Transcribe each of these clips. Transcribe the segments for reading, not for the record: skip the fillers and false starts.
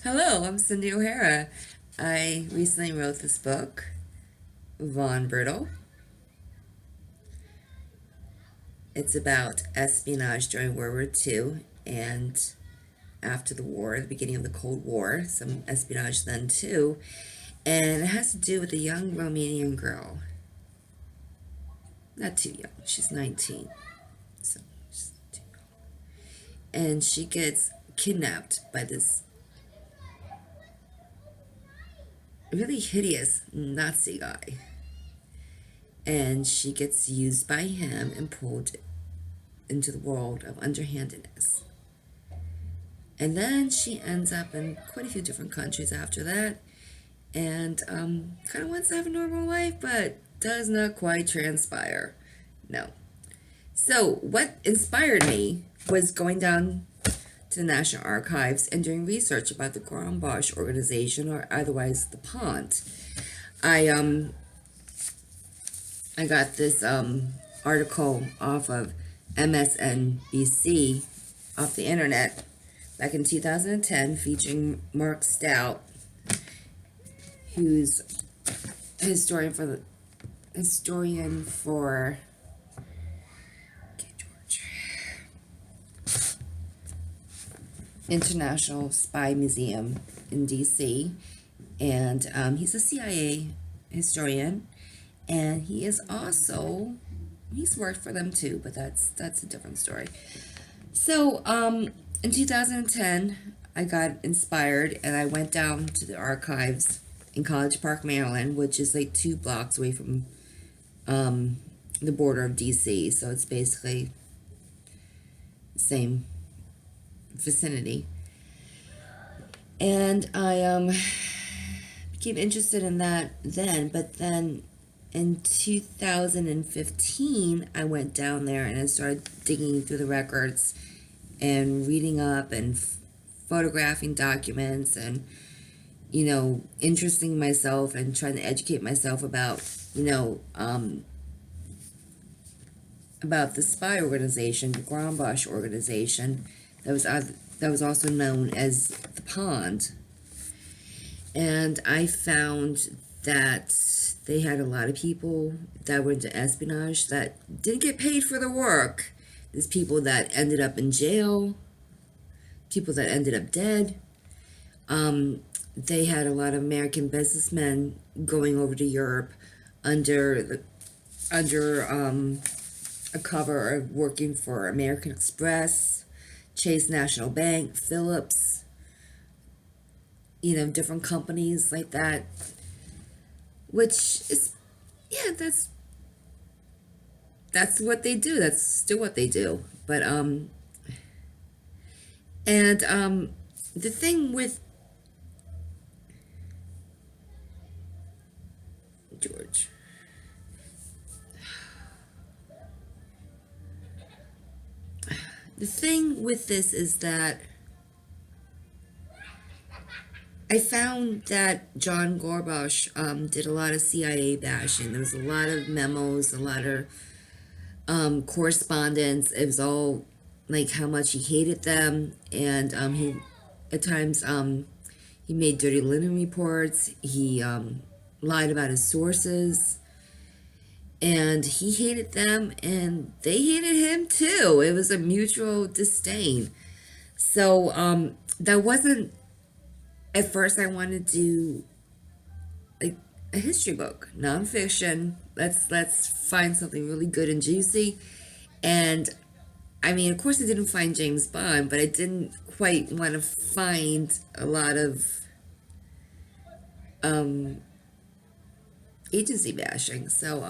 Hello, I'm Cindy O'Hara. I recently wrote this book, VonBrutal. It's about espionage during World War II and after the war, the beginning of the Cold War, some espionage then too. And it has to do with a young Romanian girl. Not too young, she's 19. So she's not too young. And she gets kidnapped by this really hideous Nazi guy. And she gets used by him and pulled into the world of underhandedness. And then she ends up in quite a few different countries after that, and kind of wants to have a normal life, but does not quite transpire. No. So what inspired me was going down to the National Archives and doing research about the Grombach organization, or otherwise the Pont. I got this article off of MSNBC off the internet back in 2010, featuring Mark Stout, who's a historian for International Spy Museum in DC, and he's a CIA historian, and he is also, he's worked for them too, but that's a different story. So in 2010, I got inspired and I went down to the archives in College Park, Maryland, which is like 2 blocks away from the border of DC. So it's basically the same vicinity. And I became interested in that then, but then in 2015, I went down there and I started digging through the records and reading up and photographing documents and, interesting myself and trying to educate myself about, about the spy organization, the Grombach organization, that was also known as the Pond. And I found that they had a lot of people that were into espionage that didn't get paid for their work. There's people that ended up in jail, people that ended up dead. They had a lot of American businessmen going over to Europe under a cover of working for American Express, Chase National Bank, Phillips, different companies like that, which is, yeah, that's what they do. That's still what they do. But the thing with George, the thing with this is that I found that John Grombach did a lot of CIA bashing. There was a lot of memos, a lot of correspondence. It was all like how much he hated them, and he at times he made dirty linen reports. He lied about his sources, and he hated them, and they hated him too. It was a mutual disdain. So that wasn't, at first I wanted to do like a history book, nonfiction. Let's find something really good and juicy. And I mean, of course, I didn't find James Bond, but I didn't quite want to find a lot of agency bashing. So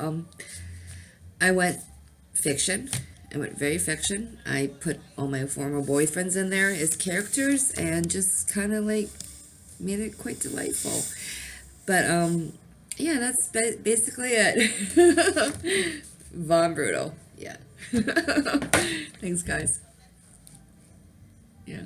I went fiction. I went very fiction. I put all my former boyfriends in there as characters and just kind of like made it quite delightful. But yeah, that's basically it. VonBrutal. Yeah. Thanks, guys. Yeah.